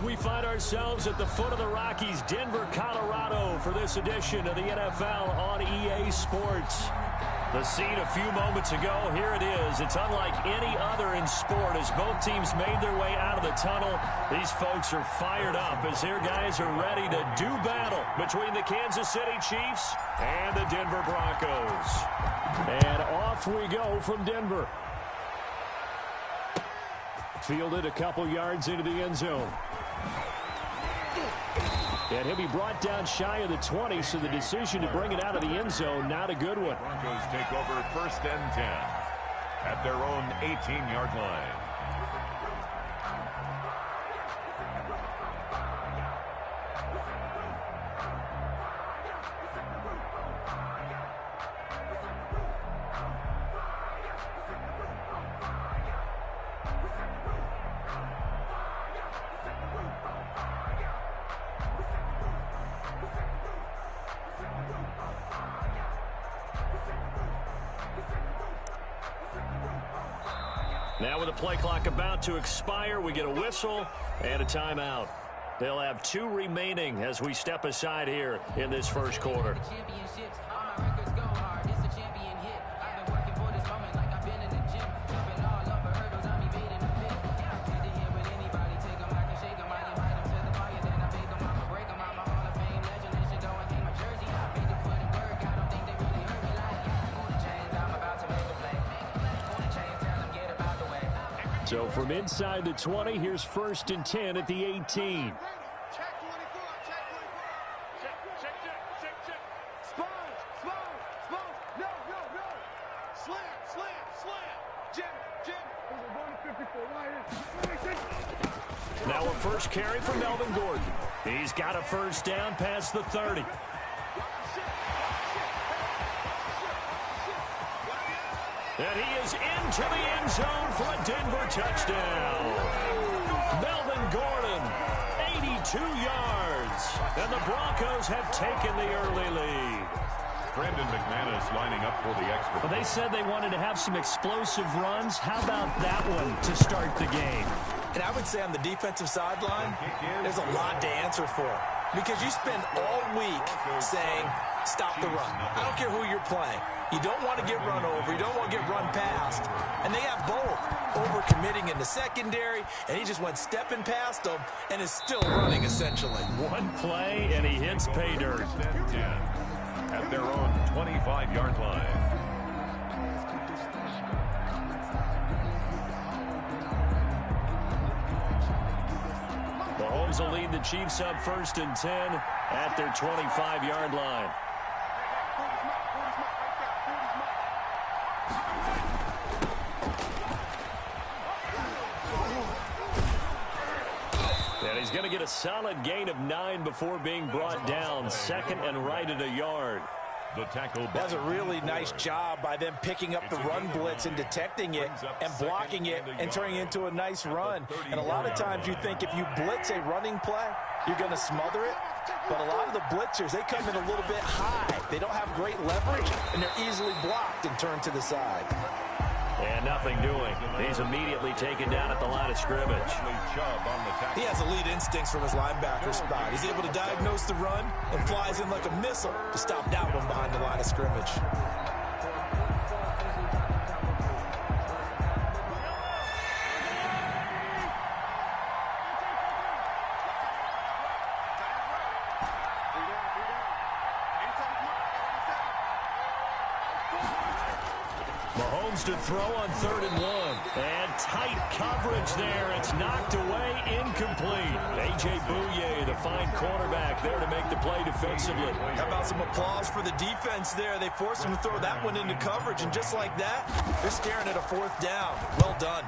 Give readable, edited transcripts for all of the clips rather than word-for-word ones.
We find ourselves at the foot of the Rockies, Denver, Colorado, for this edition of the NFL on EA Sports. The scene a few moments ago, here it is. It's unlike any other in sport as both teams made their way out of the tunnel. These folks are fired up as their guys are ready to do battle between the Kansas City Chiefs and the Denver Broncos. And off we go from Denver. Fielded a couple yards into the end zone. And he'll be brought down shy of the 20, so the decision to bring it out of the end zone, not a good one. Broncos take over 1st and 10 at their own 18-yard line. Now with the play clock about to expire, we get a whistle and a timeout. They'll have 2 remaining as we step aside here in this first quarter. So from inside the 20, here's 1st and 10 at the 18. Check 24, check. Sponge. No. Slam. Jim. Now a first carry from Melvin Gordon. He's got a first down past the 30. And he is into the end zone for a Denver touchdown. Melvin Gordon, 82 yards. And the Broncos have taken the early lead. Brandon McManus lining up for the extra. Well, they said they wanted to have some explosive runs. How about that one to start the game? And I would say on the defensive sideline, there's a lot to answer for. Because you spend all week saying, stop the run. I don't care who you're playing. You don't want to get run over. You don't want to get run past. And they have both. Overcommitting in the secondary, and he just went stepping past them and is still running, essentially. One play, and he hits pay dirt. At their own 25-yard line. Mahomes will lead the Chiefs up 1st and 10 at their 25-yard line. And he's going to get a solid gain of 9 before being brought down. 2nd and right at a yard. The tackle. That's a really nice job by them picking up the run blitz and detecting it and blocking it and turning it into a nice run. And a lot of times you think if you blitz a running play, you're going to smother it. But a lot of the blitzers, they come in a little bit high. They don't have great leverage, and they're easily blocked and turned to the side. And nothing doing. He's immediately taken down at the line of scrimmage. He has elite instincts from his linebacker spot. He's able to diagnose the run and flies in like a missile to stop that one behind the line of scrimmage. Mahomes to throw on 3rd and 1. And tight coverage there. It's knocked away, incomplete. A.J. Bouye, the fine cornerback, there to make the play defensively. How about some applause for the defense there? They forced him to throw that one into coverage, and just like that, they're staring at a 4th down. Well done.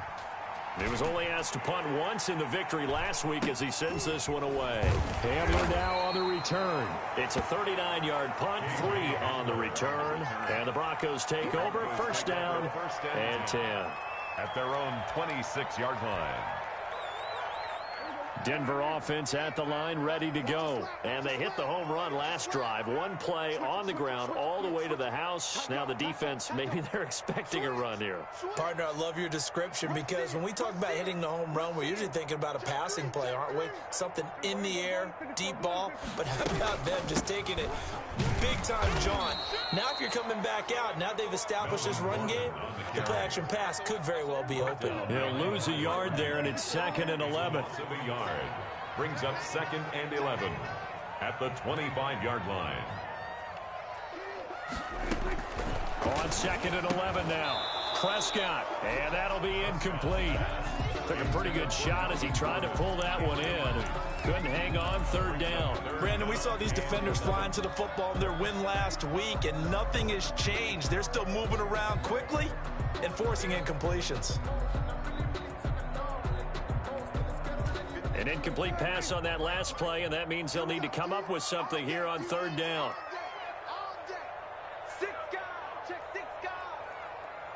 He was only asked to punt once in the victory last week as he sends this one away. Hamler now on the return. It's a 39-yard punt, 3 on the return. And the Broncos take over, 1st down and 10. At their own 26-yard line. Denver offense at the line, ready to go. And they hit the home run last drive. One play on the ground all the way to the house. Now the defense, maybe they're expecting a run here. Partner, I love your description because when we talk about hitting the home run, we're usually thinking about a passing play, aren't we? Something in the air, deep ball. But how about them just taking it big-time jaunt? Now if you're coming back out, now they've established this run game, the play-action pass could very well be open. He'll lose a yard there, and it's 2nd and 11. A yard. Brings up 2nd and 11 at the 25-yard line. On 2nd and 11 now. Prescott, and that'll be incomplete. Took a pretty good shot as he tried to pull that one in. Couldn't hang on 3rd down. Brandon, we saw these defenders flying to the football in their win last week, and nothing has changed. They're still moving around quickly and forcing incompletions. An incomplete pass on that last play, and that means they'll need to come up with something here on 3rd down. Six guys. Check 6 guys.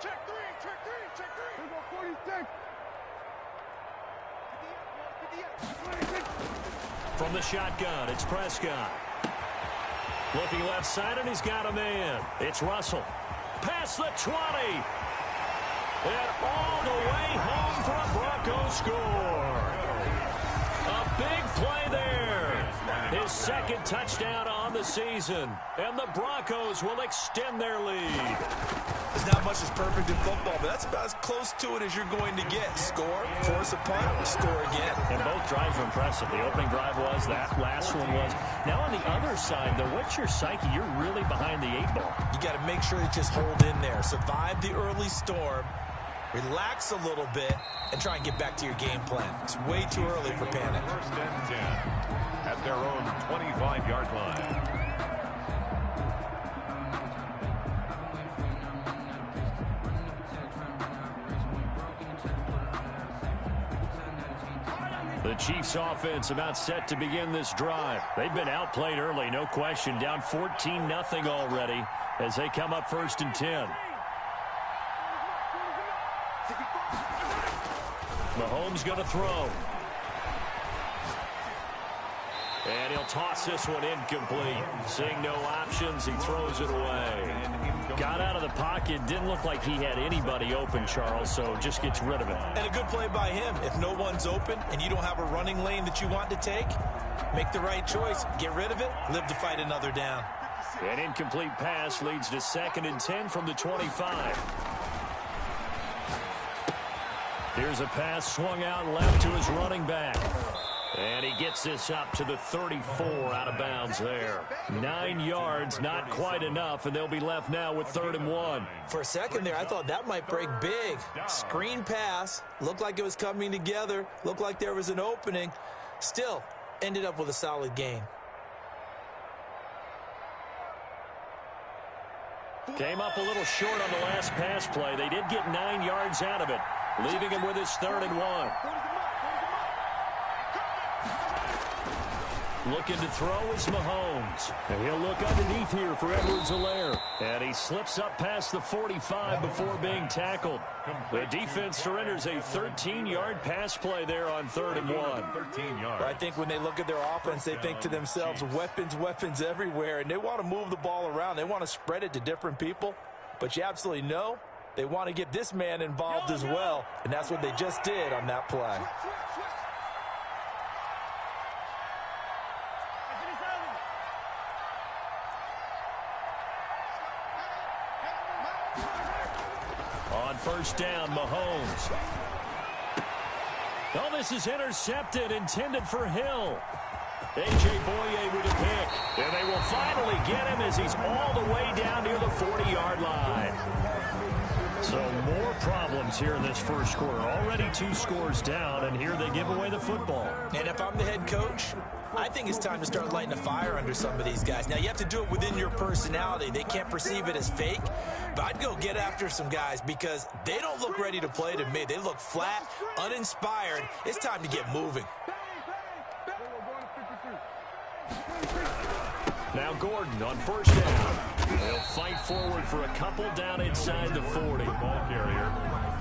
Check 3. Check 3. Check 3. We go 46. From the shotgun, it's Prescott. Looking left side, and he's got a man. It's Russell. Past the 20. And all the way home for a Broncos score. A big play there. His 2nd touchdown on the season. And the Broncos will extend their lead. There's not much that's perfect in football, but that's about as close to it as you're going to get. Score, force a punt, score again. And both drives were impressive. The opening drive was, that last one was. Now on the other side, though, what's your psyche? You're really behind the 8 ball. You got to make sure you just hold in there. Survive the early storm. Relax a little bit and try and get back to your game plan. It's way too early for panic. 1st and 10 at their own 25-yard line. The Chiefs offense about set to begin this drive. They've been outplayed early, no question. Down 14-0 already as they come up 1st and 10. Mahomes going to throw. And he'll toss this one incomplete. Seeing no options, he throws it away. Got out of the pocket. Didn't look like he had anybody open, Charles, so just gets rid of it. And a good play by him. If no one's open and you don't have a running lane that you want to take, make the right choice. Get rid of it. Live to fight another down. An incomplete pass leads to 2nd and 10 from the 25. Here's a pass swung out left to his running back. And he gets this up to the 34 out of bounds there. 9 yards, not quite enough, and they'll be left now with 3rd and 1. For a second there, I thought that might break big. Screen pass. Looked like it was coming together. Looked like there was an opening. Still, ended up with a solid gain. Came up a little short on the last pass play. They did get 9 yards out of it, leaving him with his 3rd and 1. Looking to throw is Mahomes. And he'll look underneath here for Edwards-Helaire. And he slips up past the 45 before being tackled. The defense surrenders a 13-yard pass play there on 3rd and 1. 13 yards. I think when they look at their offense, they think to themselves, weapons, weapons everywhere. And they want to move the ball around. They want to spread it to different people. But you absolutely know they want to get this man involved as well. And that's what they just did on that play. On 1st down, Mahomes. Oh, this is intercepted, intended for Hill. A.J. Boye with a pick. And they will finally get him as he's all the way down near the 40-yard line. So more problems here in this first quarter. Already 2 scores down, and here they give away the football. And if I'm the head coach, I think it's time to start lighting a fire under some of these guys. Now, you have to do it within your personality. They can't perceive it as fake. But I'd go get after some guys because they don't look ready to play to me. They look flat, uninspired. It's time to get moving. Now Gordon on 1st down. They'll fight forward for a couple down inside the 40. Ball carrier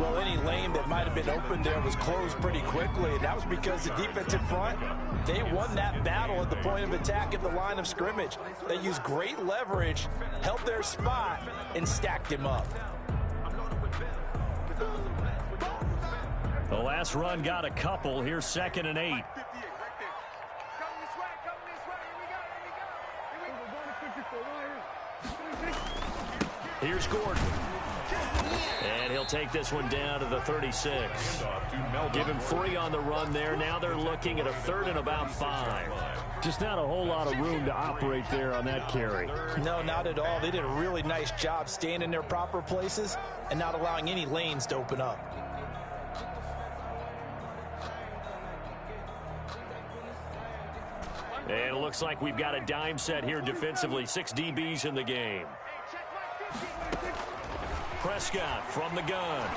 Well, any lane that might have been open there was closed pretty quickly, and that was because the defensive front, they won that battle at the point of attack at the line of scrimmage. They used great leverage, held their spot, and stacked him up. The last run got a couple. Here's 2nd and 8. Here's Gordon. And he'll take this one down to the 36. Give him 3 on the run there. Now they're looking at a 3rd and about 5. Just not a whole lot of room to operate there on that carry. No, not at all. They did a really nice job staying in their proper places and not allowing any lanes to open up. And it looks like we've got a dime set here defensively. 6 DBs in the game. Prescott from the gun.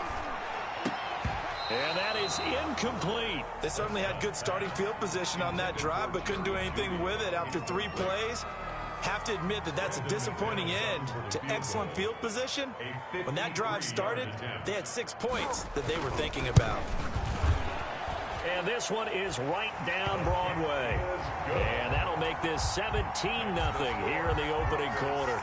And that is incomplete. They certainly had good starting field position on that drive, but couldn't do anything with it after 3 plays. Have to admit that that's a disappointing end to excellent field position. When that drive started, they had 6 points that they were thinking about. And this one is right down Broadway. And that'll make this 17-0 here in the opening quarter.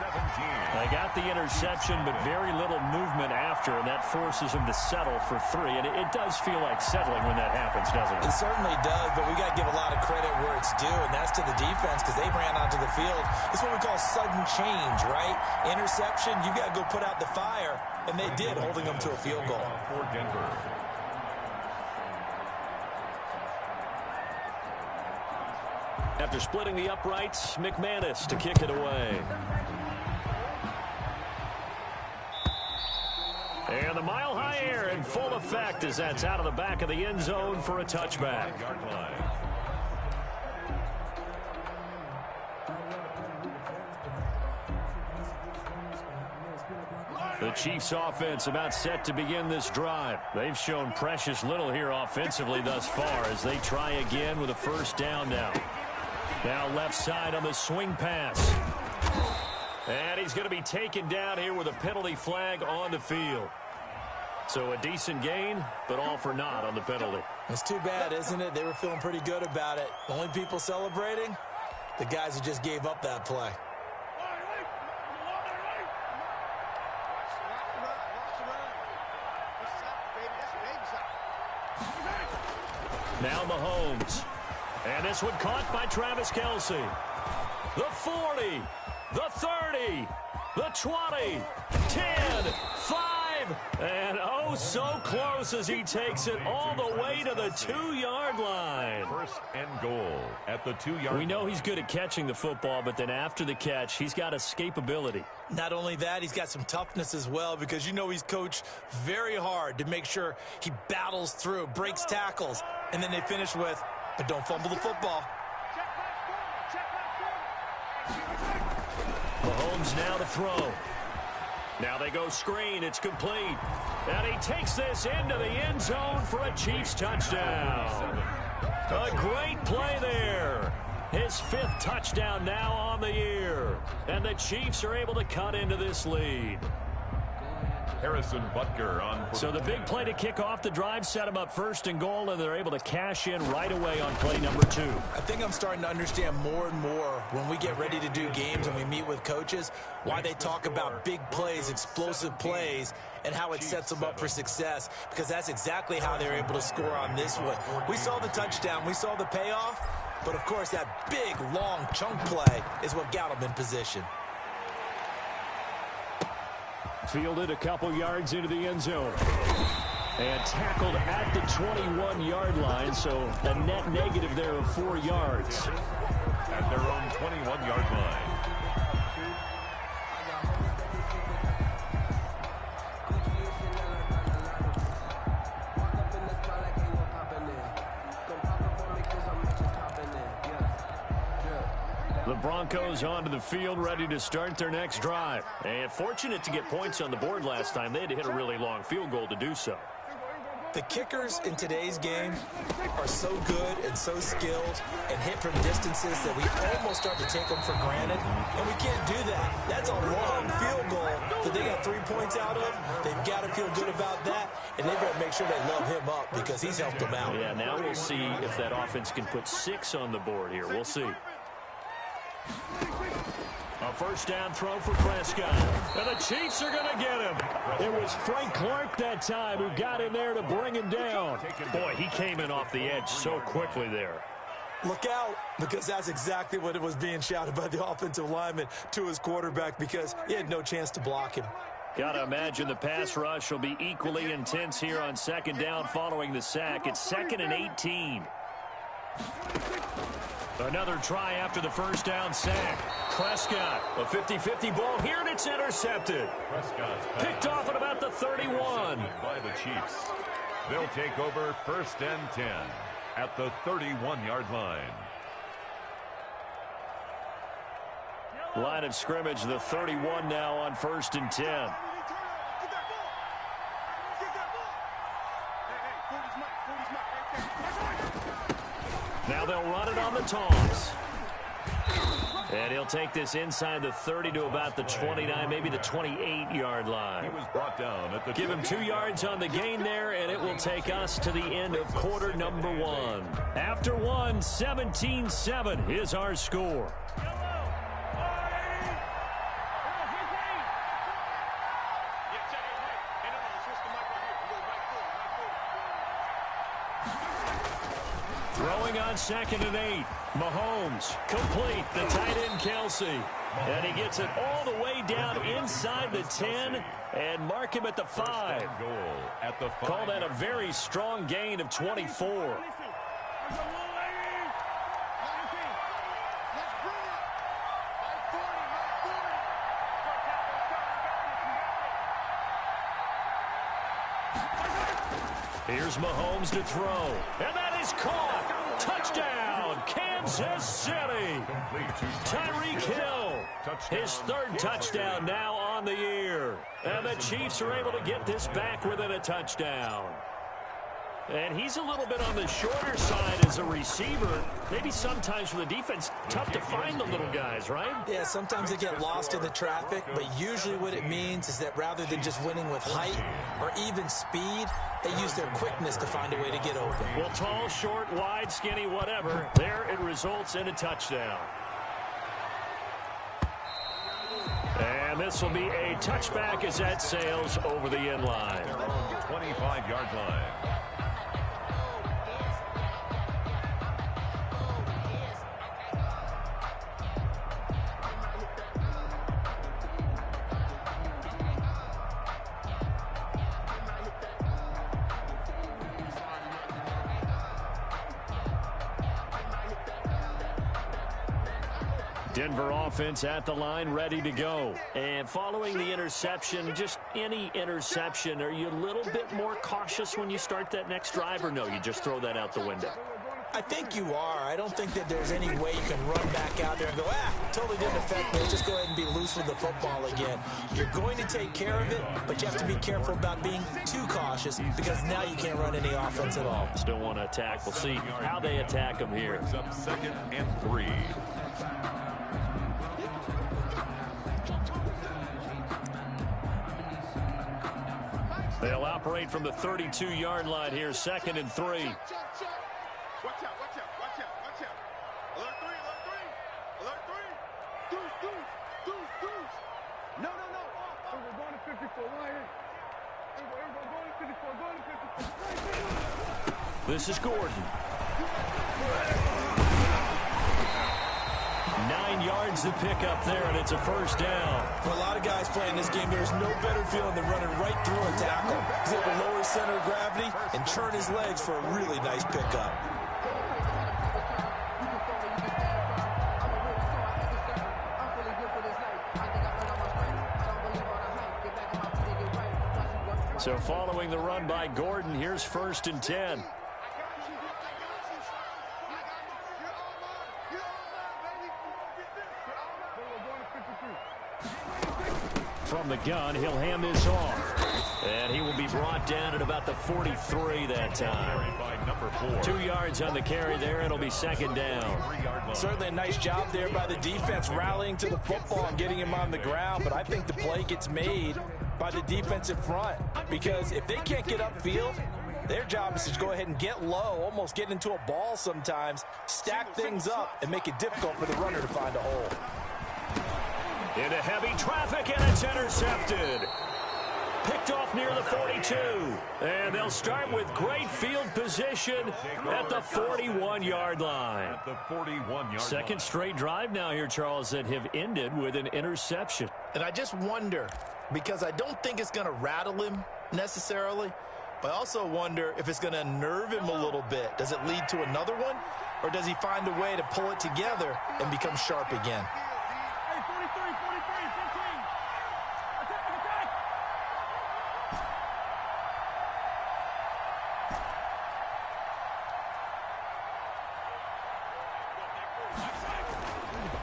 They got the interception, but very little movement after, and that forces them to settle for 3. And it does feel like settling when that happens, doesn't it? It certainly does, but we got to give a lot of credit where it's due, and that's to the defense because they ran onto the field. It's what we call sudden change, right? Interception, you got to go put out the fire, and they did, holding them to a field goal. For Denver. After splitting the uprights, McManus to kick it away. And the mile-high air in full effect as that's out of the back of the end zone for a touchback. The Chiefs offense about set to begin this drive. They've shown precious little here offensively thus far as they try again with a 1st down now. Now left side on the swing pass. And he's going to be taken down here with a penalty flag on the field. So a decent gain, but all for naught on the penalty. It's too bad, isn't it? They were feeling pretty good about it. The only people celebrating, the guys who just gave up that play. Now Mahomes. And this one caught by Travis Kelce. The 40, the 30, the 20, 10, 5, and oh so close as he takes it all the way to the 2-yard line. 1st and goal at the 2-yard line. We know he's good at catching the football, but then after the catch, he's got escapability. Not only that, he's got some toughness as well because you know he's coached very hard to make sure he battles through, breaks tackles, and then they finish with, but don't fumble the football. Mahomes now to throw. Now they go screen. It's complete. And he takes this into the end zone for a Chiefs touchdown. A great play there. His 5th touchdown now on the year. And the Chiefs are able to cut into this lead. Harrison Butker on. So the big play to kick off the drive set them up 1st and goal, and they're able to cash in right away on play number 2. I think I'm starting to understand more and more when we get ready to do games and we meet with coaches why they talk about big plays, explosive plays, and how it sets them up for success, because that's exactly how they're able to score on this one. We saw the touchdown. We saw the payoff. But, of course, that big, long chunk play is what got them in position. Fielded a couple yards into the end zone. And tackled at the 21-yard line, so a net negative there of 4 yards. At their own 21-yard line. The Broncos onto the field, ready to start their next drive. And fortunate to get points on the board last time. They had to hit a really long field goal to do so. The kickers in today's game are so good and so skilled and hit from distances that we almost start to take them for granted, and we can't do that. That's a long field goal that they got 3 points out of. They've got to feel good about that, and they've got to make sure they love him up because he's helped them out. Yeah, now we'll see if that offense can put 6 on the board here. We'll see. A first down throw for Prescott. And the Chiefs are going to get him. It was Frank Clark that time who got in there to bring him down. Boy, he came in off the edge so quickly there. Look out, because that's exactly what it was being shouted by the offensive lineman to his quarterback because he had no chance to block him. Got to imagine the pass rush will be equally intense here on second down following the sack. It's 2nd and 18. Another try after the first down sack. Prescott, a 50-50 ball here, and it's intercepted. Picked off at about the 31. By the Chiefs. They'll take over 1st and 10 at the 31-yard line. Line of scrimmage, the 31 now on 1st and 10. Now they'll run it on the toss. And he'll take this inside the 30 to about the 29, maybe the 28-yard line. He was brought down at the Give him 2 yards on the gain there, and it will take us to the end of quarter number 1. After 1, 17-7 is our score. Throwing on 2nd and 8. Mahomes complete. The tight end Kelsey. And he gets it all the way down inside the 10 and mark him at the 5. Call that a very strong gain of 24. Here's Mahomes to throw. And that is caught. Touchdown, Kansas City. Tyreek Hill, his 3rd touchdown now on the year. And the Chiefs are able to get this back within a touchdown. And he's a little bit on the shorter side as a receiver. Maybe sometimes for the defense, tough to find the little guys, right? Yeah, sometimes they get lost in the traffic, but usually what it means is that rather than just winning with height or even speed, they use their quickness to find a way to get open. Well, tall, short, wide, skinny, whatever, there it results in a touchdown. And this will be a touchback as that sails over the end line. 25-yard line. Denver offense at the line, ready to go. And following the interception, just any interception, are you a little bit more cautious when you start that next drive, or no, you just throw that out the window? I think you are. I don't think that there's any way you can run back out there and go, totally didn't affect me. Just go ahead and be loose with the football again. You're going to take care of it, but you have to be careful about being too cautious because now you can't run any offense at all. Still want to attack. We'll see how they attack them here. It's up 2nd and 3. They'll operate from the 32-yard line here, 2nd and 3. Watch out, watch out, watch out, watch out. Alert 3, alert 3. Alert 3. Deuce. No. We're going to 54. Right here. We're going to 54. This is Gordon. 9 yards to pick up there, and it's a first down. For a lot of guys playing this game, there's no better feeling than running right through a tackle. He's able to lower his center of gravity and turn his legs for a really nice pickup. So following the run by Gordon, here's 1st and 10. From the gun, he'll hand this off. And he will be brought down at about the 43 that time. 2 yards on the carry there. It'll be second down. Certainly a nice job there by the defense rallying to the football and getting him on the ground. But I think the play gets made by the defensive front, because if they can't get upfield, their job is to go ahead and get low, almost get into a ball sometimes, stack things up, and make it difficult for the runner to find a hole. Into heavy traffic, and it's intercepted. Picked off near the 42. And they'll start with great field position at the 41-yard line. Second straight drive now here, Charles, that have ended with an interception. And I just wonder, because I don't think it's going to rattle him necessarily, but I also wonder if it's going to unnerve him a little bit. Does it lead to another one, or does he find a way to pull it together and become sharp again?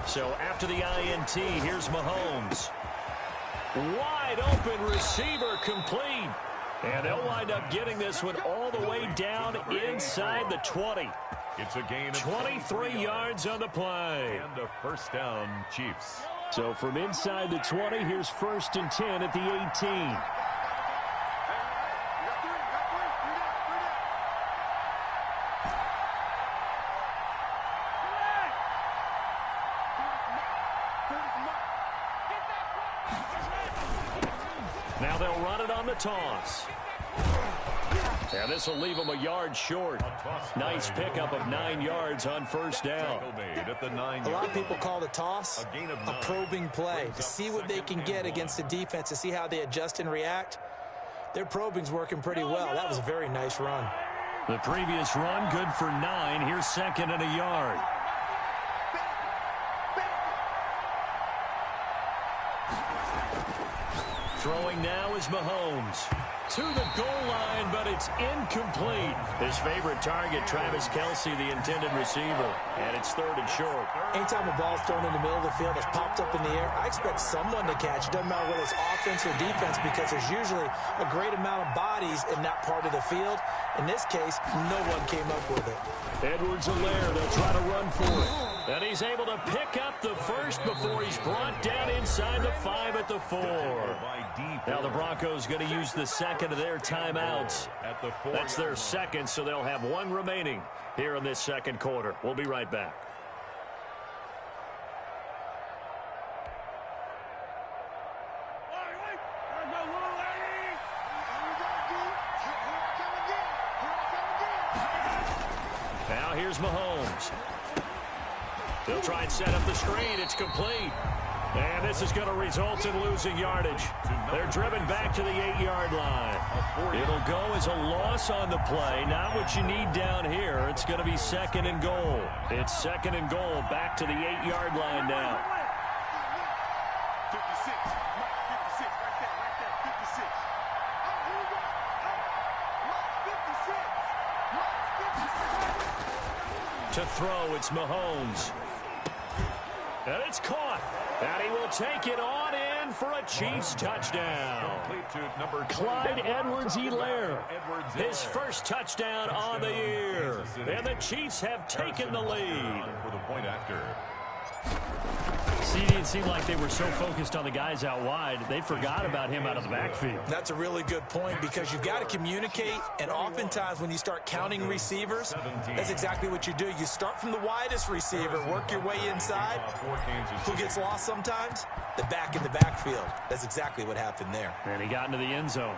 So after the INT, here's Mahomes. Wide open receiver, complete. And they'll wind up getting this one all the way down inside the 20. It's a gain of 23 yards on the play. And a first down, Chiefs. So from inside the 20, here's 1st and 10 at the 18. Now they'll run it on the toss. And this will leave them a yard short. Nice pickup of 9 yards on first down. A lot of people call the toss a probing play to see what they can get against the defense, to see how they adjust and react. Their probing's working pretty well. That was a very nice run. The previous run, good for 9. Here's 2nd and a yard. Throwing now is Mahomes. To the goal line, but it's incomplete. His favorite target, Travis Kelce, the intended receiver. And it's 3rd and short. Anytime a ball's thrown in the middle of the field that's popped up in the air, I expect someone to catch it. Doesn't matter whether it's offense or defense, because there's usually a great amount of bodies in that part of the field. In this case, no one came up with it. Edwards-Helaire, they'll try to run for it. And he's able to pick up the first before he's brought down inside the 5 at the 4. Now the Broncos going to use the second of their timeouts. That's their second, so they'll have 1 remaining here in this second quarter. We'll be right back. Now here's Mahomes. They'll try and set up the screen. It's complete. And this is going to result in losing yardage. They're driven back to the 8-yard line. It'll go as a loss on the play. Not what you need down here. It's going to be 2nd and goal. It's 2nd and goal back to the 8-yard line now. 56. 56. Right there. 56. Oh, 56. To throw, it's Mahomes. And it's caught. And he will take it on in for a Chiefs touchdown. Clyde Edwards-Helaire, his first touchdown on the year. And the Chiefs have taken the lead. For the point after. See, it didn't seem like they were so focused on the guys out wide, they forgot about him out of the backfield. That's a really good point, because you've got to communicate, and oftentimes when you start counting receivers, that's exactly what you do. You start from the widest receiver, work your way inside. Who gets lost sometimes? The back in the backfield. That's exactly what happened there. And he got into the end zone.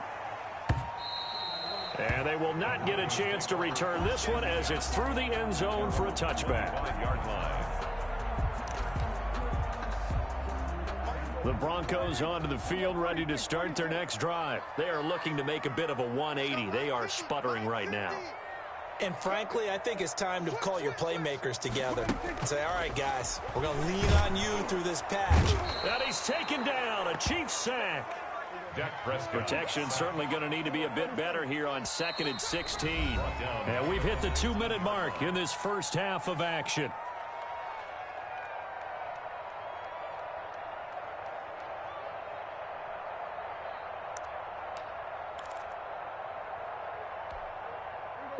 And they will not get a chance to return this one as it's through the end zone for a touchback. 5-yard line. The Broncos onto the field, ready to start their next drive. They are looking to make a bit of a 180. They are sputtering right now. And frankly, I think it's time to call your playmakers together and say, all right, guys, we're going to lean on you through this patch. And he's taken down, a Chiefs sack. Protection certainly going to need to be a bit better here on 2nd and 16. And we've hit the 2-minute mark in this first half of action.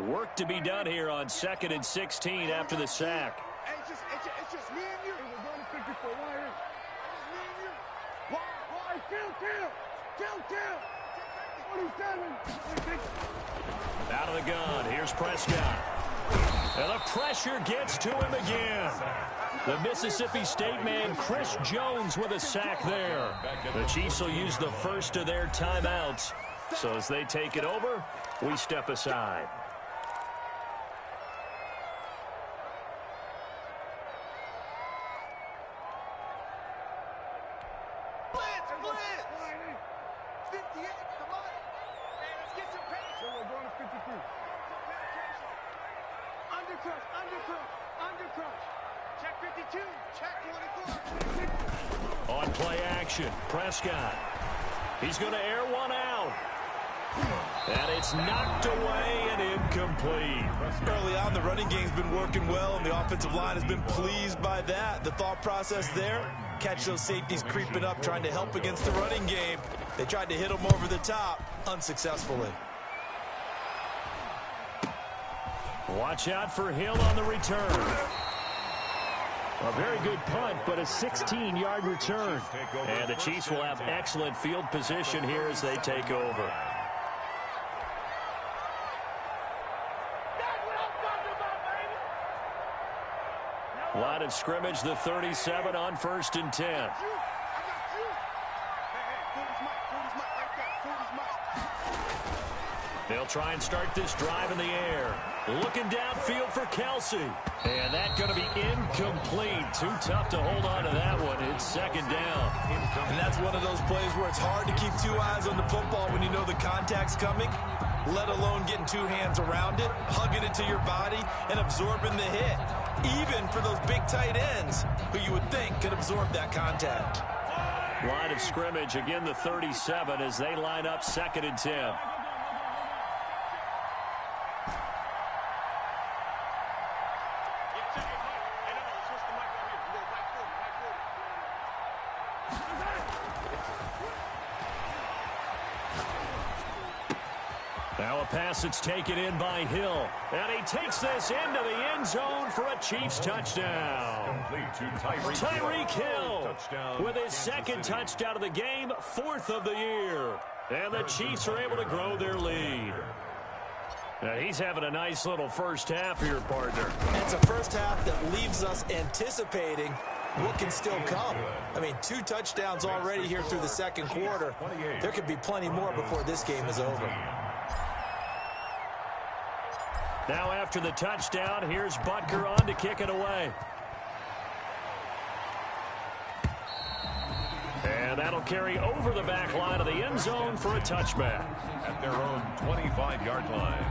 Work to be done here on 2nd and 16 after the sack. Hey, it's just me and you. We're going to 54. Why is it's me and you? Why? Kill. 47. Out of the gun. Here's Prescott. And the pressure gets to him again. The Mississippi State man, Chris Jones, with a sack there. The Chiefs will use the first of their timeouts. So as they take it over, we step aside. Blitz. 58, come on. Hey, let's get some pace. So we're going to 53. Undercrush. Check 52. Check 24. On play action, Prescott. He's going to air one out. And it's knocked away and incomplete. Early on, the running game's been working well, and the offensive line has been pleased by that. The thought process there, catch those safeties creeping up, trying to help against the running game. They tried to hit them over the top, unsuccessfully. Watch out for Hill on the return. A very good punt, but a 16-yard return. And the Chiefs will have excellent field position here as they take over. Line of scrimmage, the 37 on 1st and 10. They'll try and start this drive in the air. Looking downfield for Kelsey. And that's going to be incomplete. Too tough to hold on to that one. It's 2nd down. And that's one of those plays where it's hard to keep two eyes on the football when you know the contact's coming, let alone getting two hands around it, hugging it to your body, and absorbing the hit. Even for those big tight ends who you would think could absorb that contact. Line of scrimmage, again the 37 as they line up 2nd and 10. Now a pass that's taken in by Hill. And he takes this into the end zone for a Chiefs touchdown. Tyreek Hill with his 2nd touchdown of the game, 4th of the year. And the Chiefs are able to grow their lead. Now he's having a nice little first half here, partner. It's a first half that leaves us anticipating what can still come. I mean, 2 touchdowns already here through the 2nd quarter. There could be plenty more before this game is over. Now after the touchdown, here's Butker on to kick it away. And that'll carry over the back line of the end zone for a touchback. At their own 25-yard line.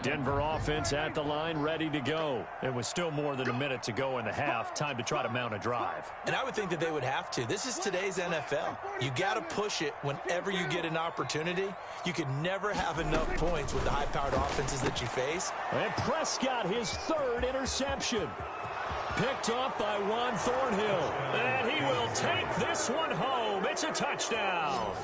Denver offense at the line, ready to go. It was still more than a minute to go in the half. Time to try to mount a drive. And I would think that they would have to. This is today's NFL. You got to push it whenever you get an opportunity. You can never have enough points with the high-powered offenses that you face. And Prescott, his 3rd interception. Picked up by Juan Thornhill. And he will take this one home. It's a touchdown.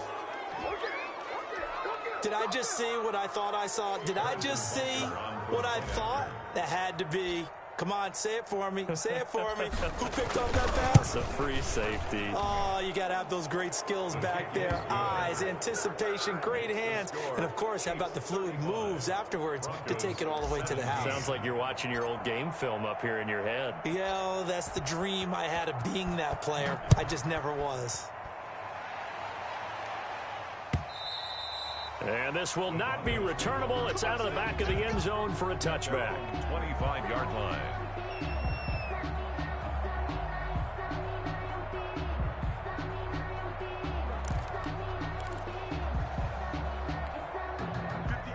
Did I just see what I thought I saw? Did I just see what I thought? That had to be. Come on, say it for me. Say it for me. Who picked up that pass? The free safety. Oh, you got to have those great skills back there. Eyes, anticipation, great hands. And, of course, how about the fluid moves afterwards to take it all the way to the house? Sounds like you're watching your old game film up here in your head. Yeah, that's the dream I had of being that player. I just never was. And this will not be returnable. It's out of the back of the end zone for a touchback. 25-yard line.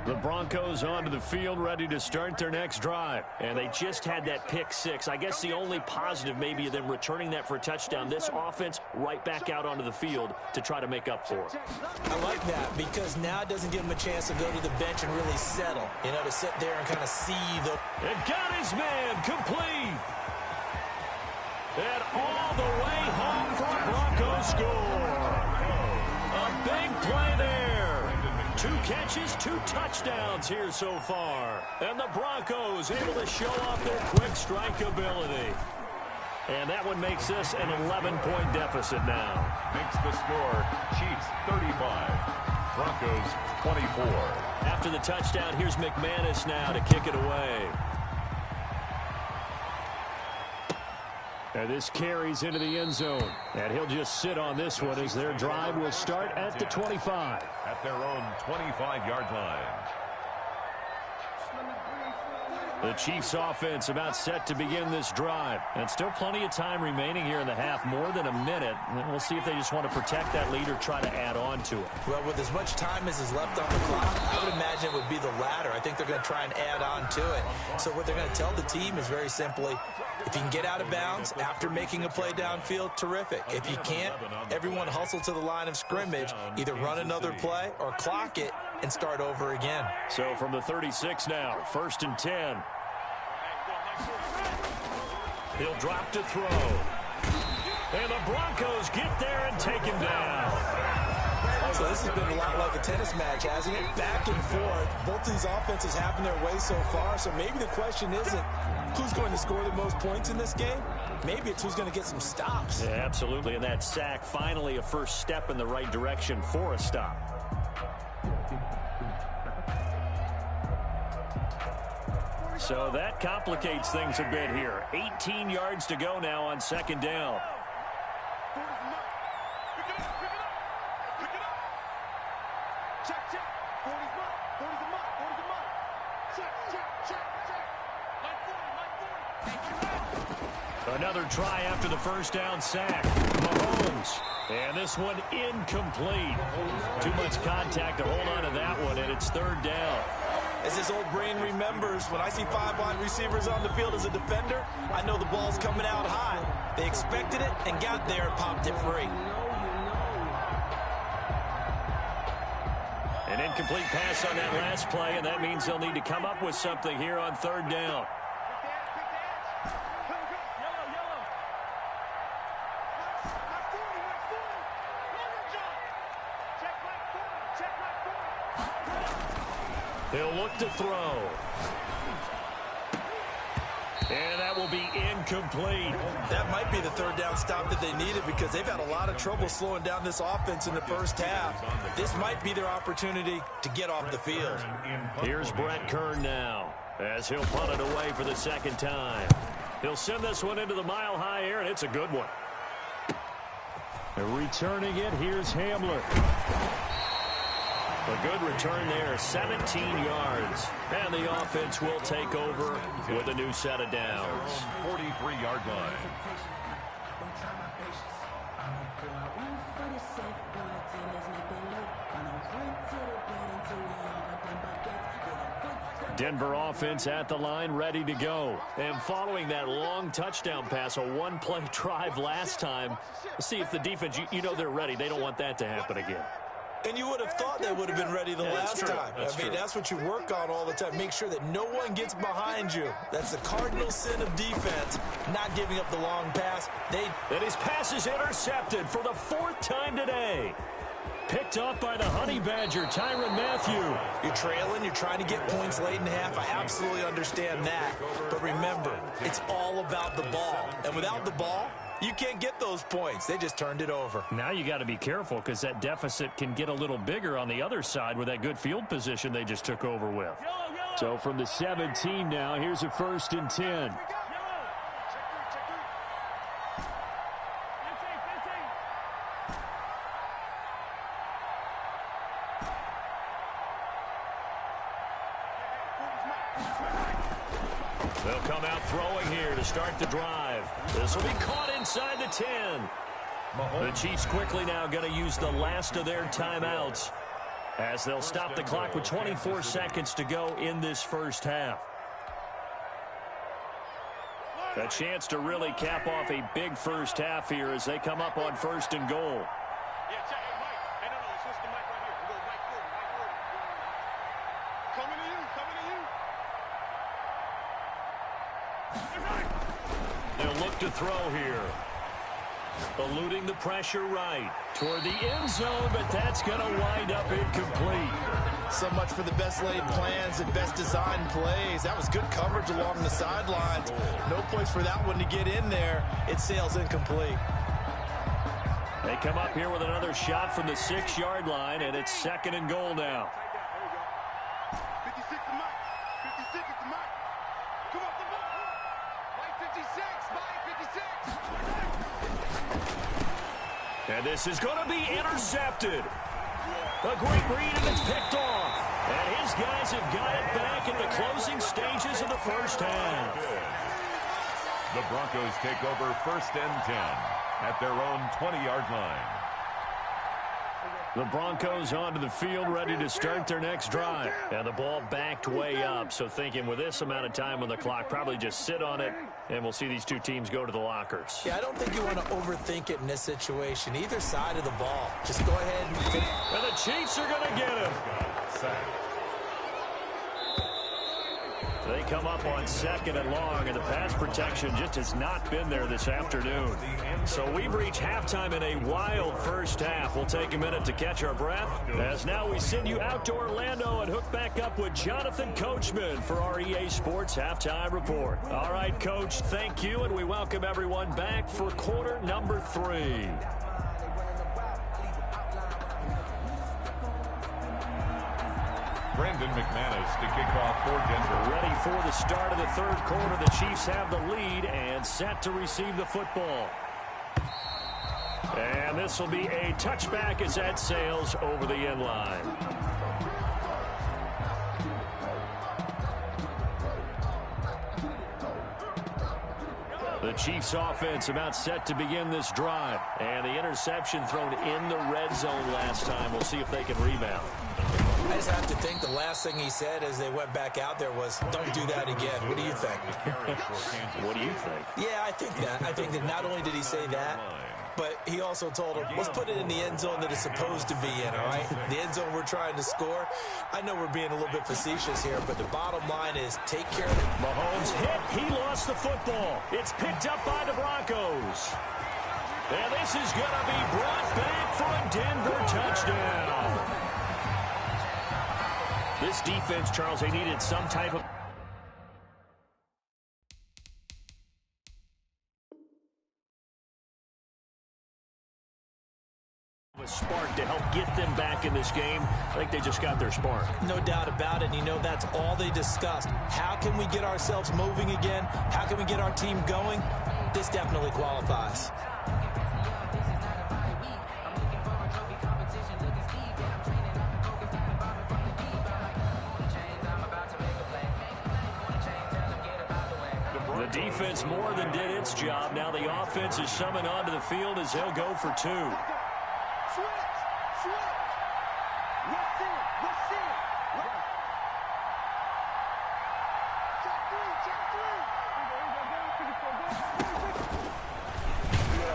The Broncos onto the field, ready to start their next drive. And they just had that pick 6. I guess the only positive maybe of them returning that for a touchdown. This offense right back out onto the field to try to make up for it. I like that because now it doesn't give him a chance to go to the bench and really settle. You know, to sit there and kind of see the... And got his man complete. And all the way home for a Broncos score. A big play there. 2 catches, 2 touchdowns here so far. And the Broncos able to show off their quick strike ability. And that one makes this an 11-point deficit now. Makes the score Chiefs 35, Broncos 24. After the touchdown, here's McManus now to kick it away. And this carries into the end zone. And he'll just sit on this one as their drive will start at the 25. At their own 25-yard line. The Chiefs offense about set to begin this drive. And still plenty of time remaining here in the half, more than a minute. And we'll see if they just want to protect that lead or try to add on to it. Well, with as much time as is left on the clock, I would imagine it would be the latter. I think they're going to try and add on to it. So what they're going to tell the team is very simply, if you can get out of bounds after making a play downfield, terrific. If you can't, everyone hustle to the line of scrimmage, either run another play or clock it and start over again. So from the 36 now, 1st and 10. He'll drop to throw. And the Broncos get there and take him down. So this has been a lot like a tennis match, hasn't it? Back and forth. Both these offenses having their way so far. So maybe the question isn't who's going to score the most points in this game. Maybe it's who's going to get some stops. Yeah, absolutely. And that sack, finally a first step in the right direction for a stop. So that complicates things a bit here. 18 yards to go now on 2nd down. Another try after the 1st down sack. Mahomes. And this one incomplete. Too much contact to hold on to that one, and it's 3rd down. As his old brain remembers, when I see 5 wide receivers on the field as a defender, I know the ball's coming out high. They expected it and got there and popped it free. An incomplete pass on that last play, and that means they'll need to come up with something here on 3rd down. He'll look to throw. And that will be incomplete. That might be the 3rd down stop that they needed because they've had a lot of trouble slowing down this offense in the first half. This might be their opportunity to get off the field. Here's Brett Kern now as he'll punt it away for the 2nd time. He'll send this one into the mile-high air, and it's a good one. And returning it, here's Hamler. A good return there, 17 yards. And the offense will take over with a new set of downs. 43-yard line. Denver offense at the line, ready to go. And following that long touchdown pass, a one-play drive last time, see if the defense, you know they're ready. They don't want that to happen again. And you would have thought they would have been ready the last time. I mean, that's what you work on all the time. Make sure that no one gets behind you. That's the cardinal sin of defense, not giving up the long pass. And his pass is intercepted for the 4th time today. Picked up by the Honey Badger, Tyrann Mathieu. You're trailing. You're trying to get points late in half. I absolutely understand that. But remember, it's all about the ball. And without the ball, you can't get those points. They just turned it over. Now you got to be careful because that deficit can get a little bigger on the other side with that good field position they just took over with. So from the 17 now, here's a 1st and 10. They'll come out throwing here to start the drive. This will be caught inside the 10. The Chiefs quickly now going to use the last of their timeouts as they'll stop the clock with 24 seconds to go in this first half. A chance to really cap off a big first half here as they come up on 1st and goal. They'll look to throw here. Eluding the pressure right toward the end zone, but that's going to wind up incomplete. So much for the best laid plans and best designed plays. That was good coverage along the sidelines. No place for that one to get in there. It sails incomplete. They come up here with another shot from the 6-yard line, and it's 2nd and goal now. 56 to Mike. 56 to Mike. Come on, come on. Mike 56. Mike 56. And this is going to be intercepted. A great read, and it's picked off. And his guys have got it back in the closing stages of the first half. The Broncos take over 1st and 10 at their own 20-yard line. The Broncos onto the field, ready to start their next drive. And the ball backed way up, so thinking with this amount of time on the clock, probably just sit on it, and we'll see these two teams go to the lockers. Yeah, I don't think you want to overthink it in this situation. Either side of the ball. Just go ahead and finish. And the Chiefs are going to get him. They come up on 2nd and long, and the pass protection just has not been there this afternoon. So we've reached halftime in a wild first half. We'll take a minute to catch our breath, as now we send you out to Orlando and hook back up with Jonathan Coachman for our EA Sports Halftime Report. All right, Coach, thank you, and we welcome everyone back for quarter number 3. Brandon McManus to kick off for Denver. Ready for the start of the 3rd quarter. The Chiefs have the lead and set to receive the football. And this will be a touchback as that sails over the end line. The Chiefs offense about set to begin this drive. And the interception thrown in the red zone last time. We'll see if they can rebound. I just have to think the last thing he said as they went back out there was, don't do that again. What do you think? What do you think? Yeah, I think that. I think that not only did he say that, but he also told him, let's put it in the end zone that it's supposed to be in, all right? The end zone we're trying to score. I know we're being a little bit facetious here, but the bottom line is take care of it. Mahomes hit. He lost the football. It's picked up by the Broncos. And this is going to be brought back for a Denver touchdown. This defense, Charles, they needed some type of a spark to help get them back in this game. I think they just got their spark. No doubt about it. You know, that's all they discussed. How can we get ourselves moving again? How can we get our team going? This definitely qualifies. The defense more than did its job. Now the offense is summoned onto the field as they'll go for 2.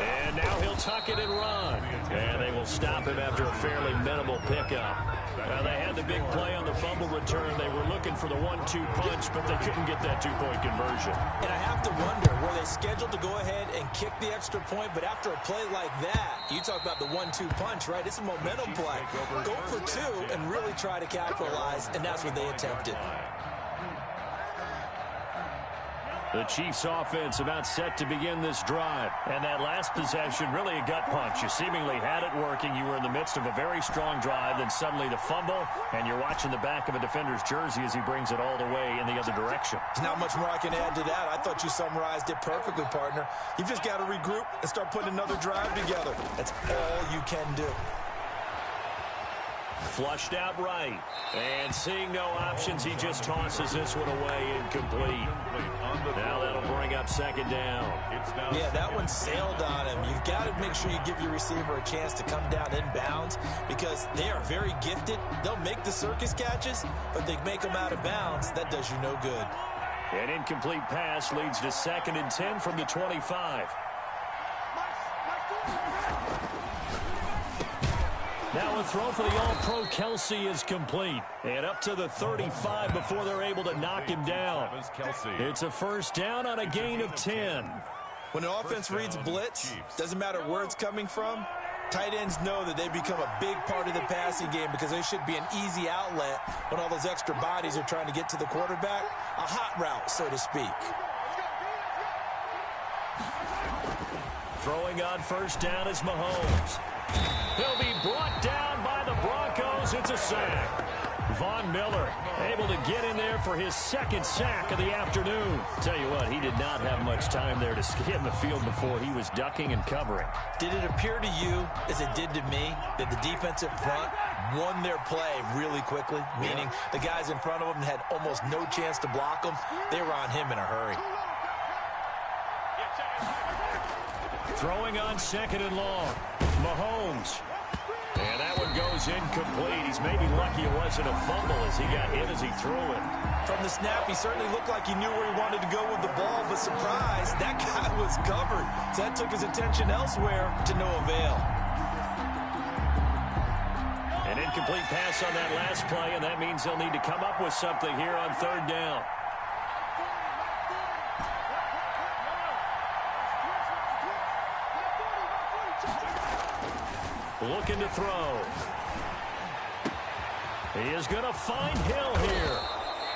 And now he'll tuck it and run. And they will stop him after a fairly minimal pickup. Now, they had the big play on the fumble return. They were looking for the 1-2 punch, but they couldn't get that 2-point conversion. And I have to wonder, were they scheduled to go ahead and kick the extra point? But after a play like that, you talk about the 1-2 punch, right? It's a momentum play. Go for 2 and really try to capitalize, and that's what they attempted. The Chiefs offense about set to begin this drive. And that last possession, really a gut punch. You seemingly had it working. You were in the midst of a very strong drive. Then suddenly the fumble, and you're watching the back of a defender's jersey as he brings it all the way in the other direction. There's not much more I can add to that. I thought you summarized it perfectly, partner. You've just got to regroup and start putting another drive together. That's all you can do. Flushed out right. And seeing no options, he just tosses this one away incomplete. Now that'll bring up 2nd down. Yeah, that one sailed on him. You've got to make sure you give your receiver a chance to come down inbounds because they are very gifted. They'll make the circus catches, but they make them out of bounds. That does you no good. An incomplete pass leads to 2nd and 10 from the 25. Now a throw for the All-Pro Kelsey is complete. And up to the 35 before they're able to knock him down. It's a first down on a gain of 10. When an offense reads blitz, doesn't matter where it's coming from, tight ends know that they become a big part of the passing game because they should be an easy outlet when all those extra bodies are trying to get to the quarterback. A hot route, so to speak. Throwing on first down is Mahomes. He'll be brought down by the Broncos. It's a sack. Von Miller able to get in there for his second sack of the afternoon. Tell you what, he did not have much time there to skim the field before he was ducking and covering. Did it appear to you, as it did to me, that the defensive front won their play really quickly? Meaning the guys in front of them had almost no chance to block them. They were on him in a hurry. Throwing on second and long. Mahomes. And that one goes incomplete. He's maybe lucky it wasn't a fumble as he got hit as he threw it. From the snap, he certainly looked like he knew where he wanted to go with the ball, but surprise, that guy was covered. So that took his attention elsewhere to no avail. An incomplete pass on that last play, and that means they'll need to come up with something here on third down. Looking to throw. He is going to find Hill here.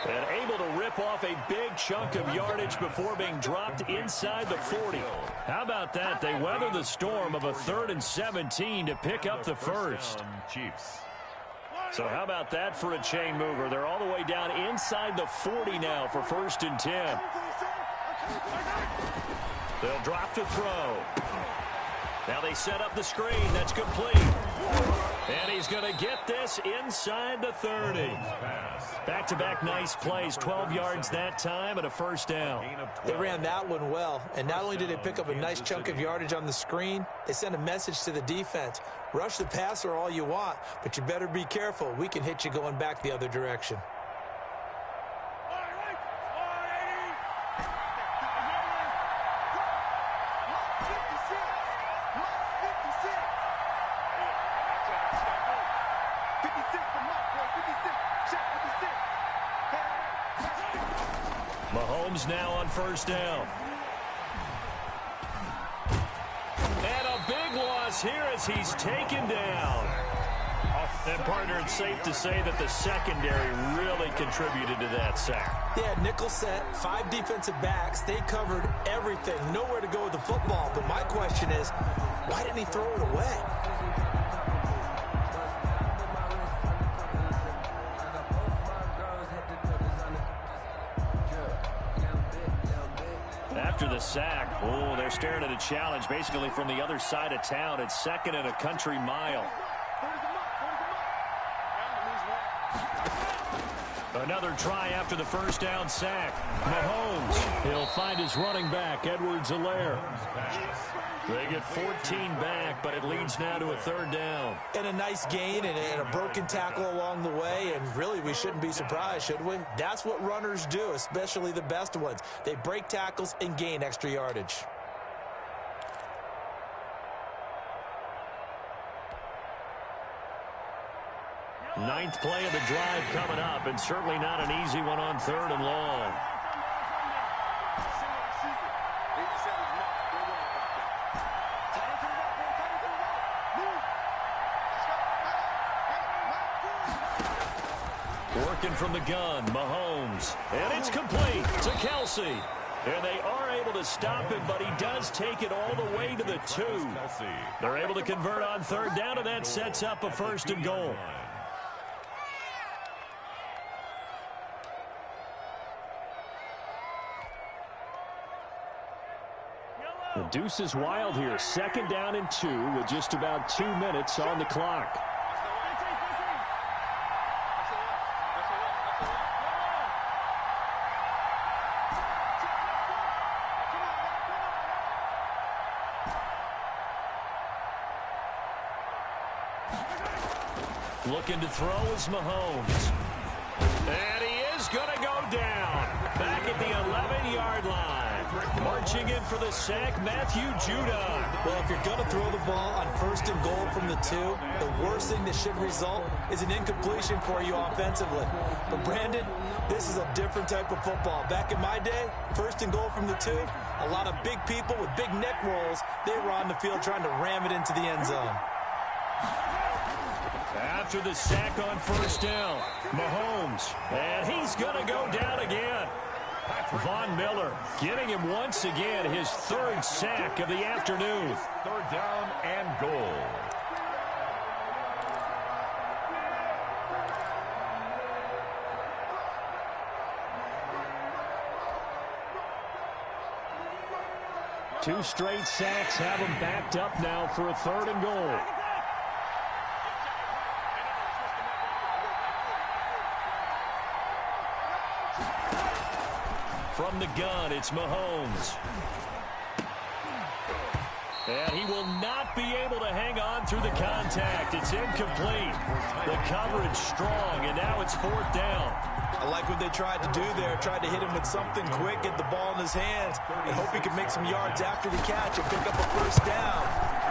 And able to rip off a big chunk of yardage before being dropped inside the 40. How about that? They weather the storm of a 3rd and 17 to pick up the first. So how about that for a chain mover? They're all the way down inside the 40 now for 1st and 10. They'll drop to throw. Now they set up the screen. That's complete. And he's going to get this inside the 30. Back-to-back nice plays. 12 yards that time and a first down. They ran that one well. And not only did they pick up a nice chunk of yardage on the screen, they sent a message to the defense. Rush the passer all you want, but you better be careful. We can hit you going back the other direction. Mahomes now on first down. And a big loss here as he's taken down. And, partner, it's safe to say that the secondary really contributed to that sack. Yeah, nickel set, 5 defensive backs. They covered everything. Nowhere to go with the football. But my question is, why didn't he throw it away? After the sack, oh, they're staring at a challenge basically from the other side of town. It's 2nd and a country mile. Another try after the first down sack. Mahomes, he'll find his running back, Edwards-Helaire. They get 14 back, but it leads now to a 3rd down. And a nice gain and a broken tackle along the way, and really we shouldn't be surprised, should we? That's what runners do, especially the best ones. They break tackles and gain extra yardage. Ninth play of the drive coming up, and certainly not an easy one on 3rd and long. Working from the gun, Mahomes. And it's complete to Kelsey. And they are able to stop him, but he does take it all the way to the 2. They're able to convert on 3rd down, and that sets up a 1st and goal. The deuce is wild here. 2nd down and 2 with just about 2 minutes on the clock. Looking to throw is Mahomes. And he is going to go down. Back at the 11-yard line. Marching in for the sack, Matthew Judon. Well, if you're going to throw the ball on 1st and goal from the 2, the worst thing that should result is an incompletion for you offensively. But, Brandon, this is a different type of football. Back in my day, 1st and goal from the 2, a lot of big people with big neck rolls, they were on the field trying to ram it into the end zone. After the sack on 1st down, Mahomes, and he's going to go down again. Von Miller getting him once again, his 3rd sack of the afternoon. 3rd down and goal. Two straight sacks have him backed up now for a 3rd and goal. From the gun, it's Mahomes. And he will not be able to hang on through the contact. It's incomplete. The coverage strong, and now it's 4th down. I like what they tried to do there. Tried to hit him with something quick, get the ball in his hands, and hope he could make some yards after the catch and pick up a 1st down.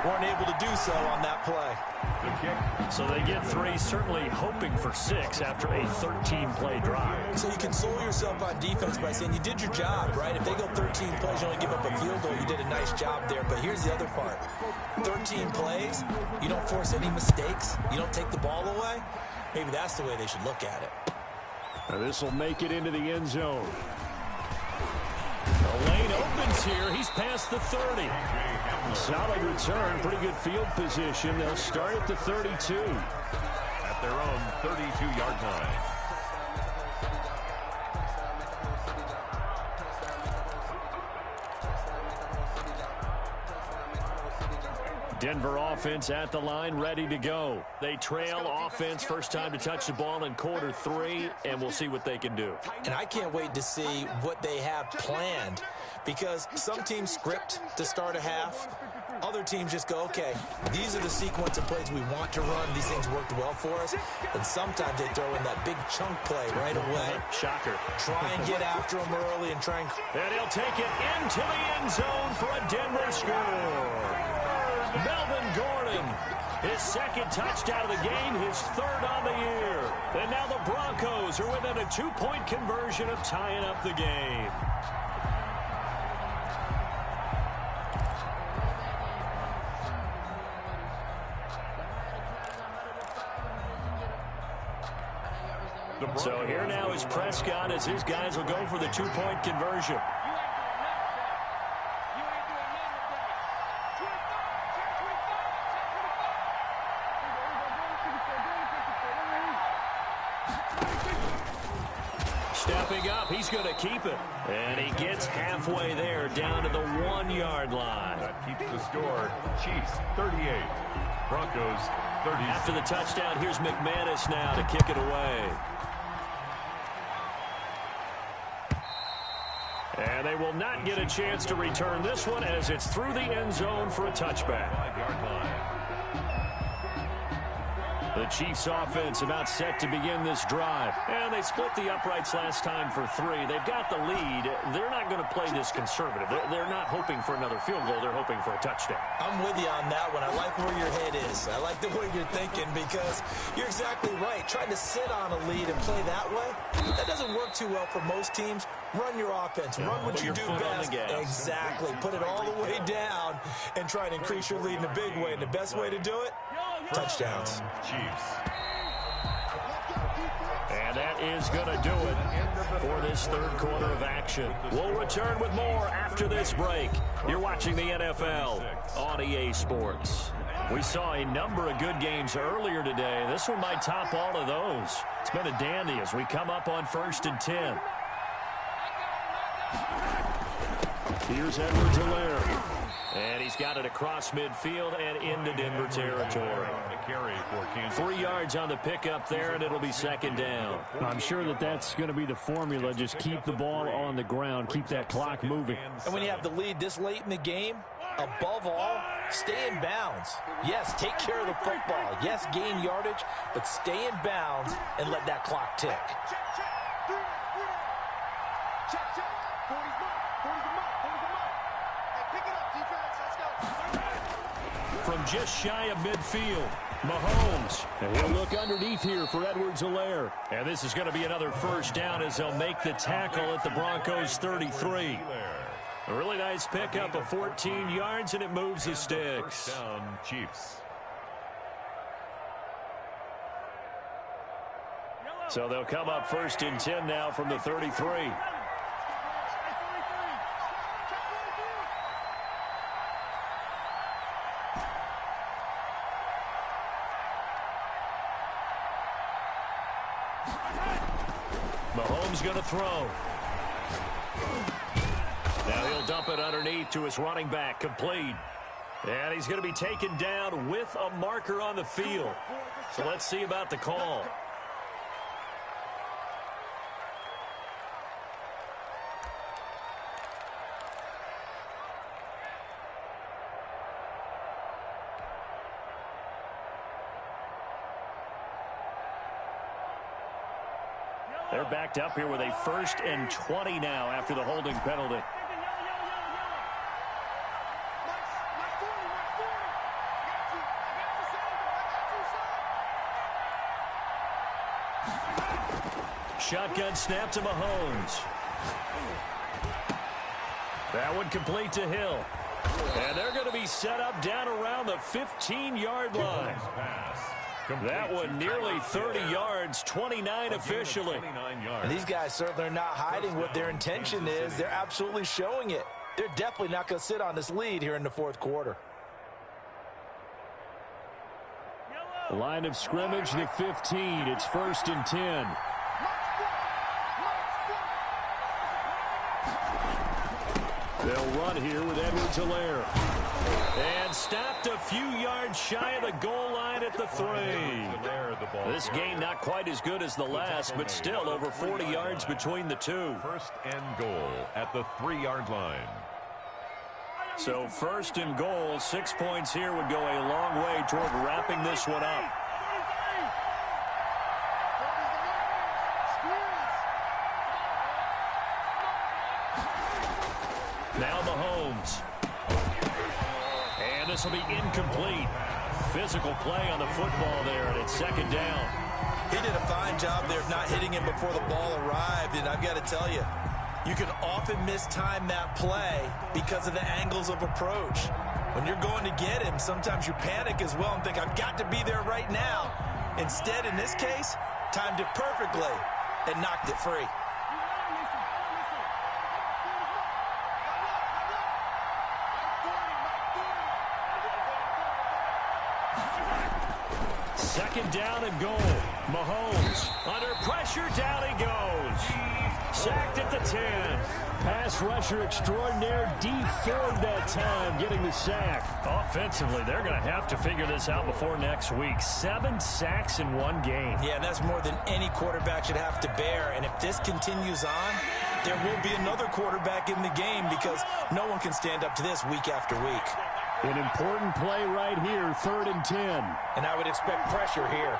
Weren't able to do so on that play. So they get 3, certainly hoping for 6 after a 13-play drive. So you console yourself on defense by saying you did your job, right? If they go 13 plays, you only give up a field goal, you did a nice job there. But here's the other part. 13 plays, you don't force any mistakes, you don't take the ball away. Maybe that's the way they should look at it. Now this will make it into the end zone. The lane opens here. He's past the 30. Solid return. Pretty good field position. They'll start at the 32. At their own 32-yard line. Denver offense at the line, ready to go. They trail offense, first time to touch the ball in quarter 3, and we'll see what they can do. And I can't wait to see what they have planned, because some teams script to start a half. Other teams just go, okay, these are the sequence of plays we want to run. These things worked well for us. And sometimes they throw in that big chunk play right away. Shocker. Try and get after them early and try and... And he'll take it into the end zone for a Denver score. Melvin Gordon, his 2nd touchdown of the game, his 3rd on the year. And now the Broncos are within a 2-point conversion of tying up the game. So here now is Prescott as his guys will go for the 2-point conversion. Stepping up, he's going to keep it. And he gets halfway there, down to the 1-yard line. That keeps the score. Chiefs 38, Broncos 30. After the touchdown, here's McManus now to kick it away. And they will not get a chance to return this one as it's through the end zone for a touchback. 5-yard line. The Chiefs offense about set to begin this drive. And they split the uprights last time for 3. They've got the lead. They're not going to play this conservative. They're not hoping for another field goal. They're hoping for a touchdown. I'm with you on that one. I like where your head is. I like the way you're thinking, because you're exactly right. Trying to sit on a lead and play that way, that doesn't work too well for most teams. Run your offense. Run what you do best. Exactly. Put it all the way down and try and increase your lead in a big way. And the best way to do it? Touchdowns. Chiefs. And that is going to do it for this 3rd quarter of action. We'll return with more after this break. You're watching the NFL on EA Sports. We saw a number of good games earlier today. This one might top all of those. It's been a dandy as we come up on 1st and 10. Here's Edwards-Helaire. And he's got it across midfield and into Denver territory. 3 yards on the pickup there, and it'll be 2nd down. I'm sure that's going to be the formula. Just keep the ball on the ground. Keep that clock moving. And when you have the lead this late in the game, above all, stay in bounds. Yes, take care of the football. Yes, gain yardage, but stay in bounds and let that clock tick. From just shy of midfield, Mahomes. And he'll look underneath here for Edwards-Helaire. And this is going to be another first down as they'll make the tackle at the Broncos 33. A really nice pickup of 14 yards, and it moves the sticks. First down, Chiefs. So they'll come up first and 10 now from the 33. Mahomes going to throw. Now he'll dump it underneath to his running back, complete. And he's going to be taken down with a marker on the field. So let's see about the call. They're backed up here with a 1st and 20 now after the holding penalty. Shotgun snap to Mahomes. That one complete to Hill. And they're going to be set up down around the 15-yard line. That one nearly 30 yards, 29 officially. And these guys certainly are not hiding what their intention is. They're absolutely showing it. They're definitely not going to sit on this lead here in the 4th quarter. Line of scrimmage, the 15. It's 1st and 10. They'll run here with Edwards-Helaire. And stopped a few yards shy of the goal line at the 3. This game not quite as good as the last, but still over 40 yards between the two. 1st and goal at the 3-yard line. So 1st and goal, 6 points here would go a long way toward wrapping this one up. Now Mahomes. And this will be incomplete. Physical play on the football there, and it's 2nd down. He did a fine job there of not hitting him before the ball arrived, and I've got to tell you, you can often mistime that play because of the angles of approach. When you're going to get him, sometimes you panic as well and think, I've got to be there right now. Instead, in this case, timed it perfectly and knocked it free. Second down and goal. Mahomes under pressure, down he goes. Sacked at the 10. Pass rusher extraordinaire, D Ford that time, getting the sack. Offensively, they're going to have to figure this out before next week. 7 sacks in one game. Yeah, and that's more than any quarterback should have to bear. And if this continues on, there will be another quarterback in the game because no one can stand up to this week after week. An important play right here, 3rd and 10. And I would expect pressure here.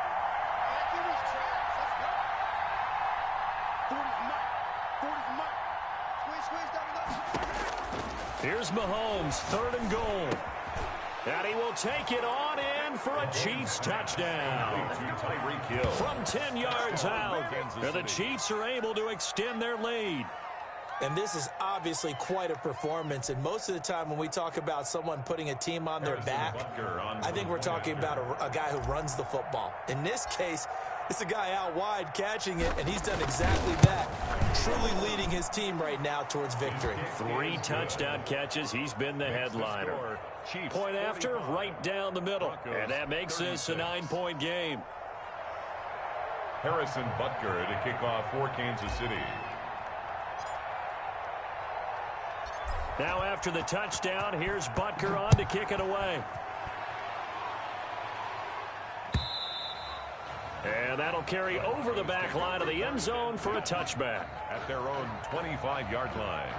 Here's Mahomes, 3rd and goal. And he will take it on in for a Chiefs touchdown. From 10 yards out, and the Chiefs are able to extend their lead. And this is obviously quite a performance. And most of the time when we talk about someone putting a team on their back, I think we're talking about a guy who runs the football. In this case, it's a guy out wide catching it, and he's done exactly that. Truly leading his team right now towards victory. 3 touchdown catches. He's been the headliner. Point after, right down the middle. And that makes this a 9-point game. Harrison Butker to kick off for Kansas City. Now after the touchdown, here's Butker on to kick it away. And that'll carry over the back line of the end zone for a touchback. At their own 25-yard line.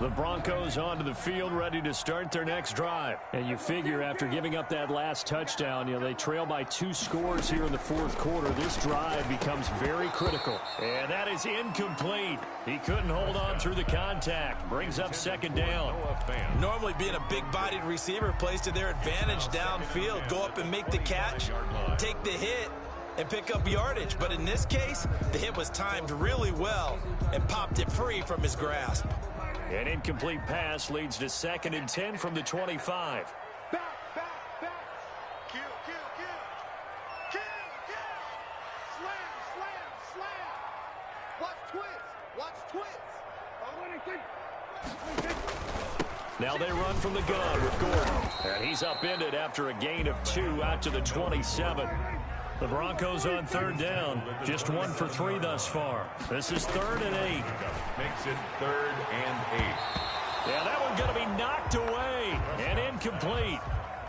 The Broncos onto the field, ready to start their next drive. And you figure after giving up that last touchdown, they trail by 2 scores here in the fourth quarter. This drive becomes very critical. And that is incomplete. He couldn't hold on through the contact. Brings up second down. Normally being a big-bodied receiver plays to their advantage downfield. Go up and make the catch, take the hit, and pick up yardage. But in this case, the hit was timed really well and popped it free from his grasp. An incomplete pass leads to 2nd and 10 from the 25. Back. Kill. Slam. Watch twist. Now they run from the gun with Gordon. And he's upended after a gain of 2 out to the 27. The Broncos on 3rd down. Just 1 for 3 thus far. This is 3rd and 8. Makes it 3rd and 8. Yeah, that one going to be knocked away and incomplete.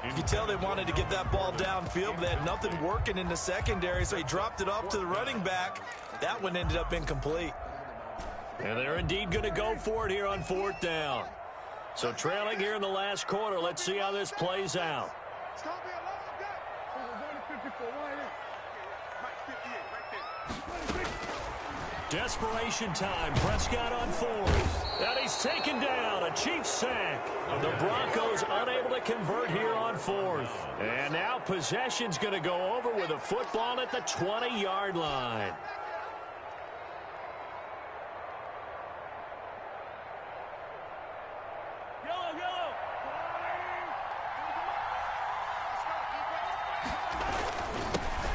You can tell they wanted to get that ball downfield, but they had nothing working in the secondary, so he dropped it off to the running back. That one ended up incomplete. And they're indeed going to go for it here on 4th down. So trailing here in the last quarter, let's see how this plays out. It's going to be a long day. We're going to 54. Right 58, right there. Desperation time. Prescott on 4th. And he's taken down. A Chiefs sack. The Broncos unable to convert here on 4th. And now possession's going to go over with a football at the 20-yard line.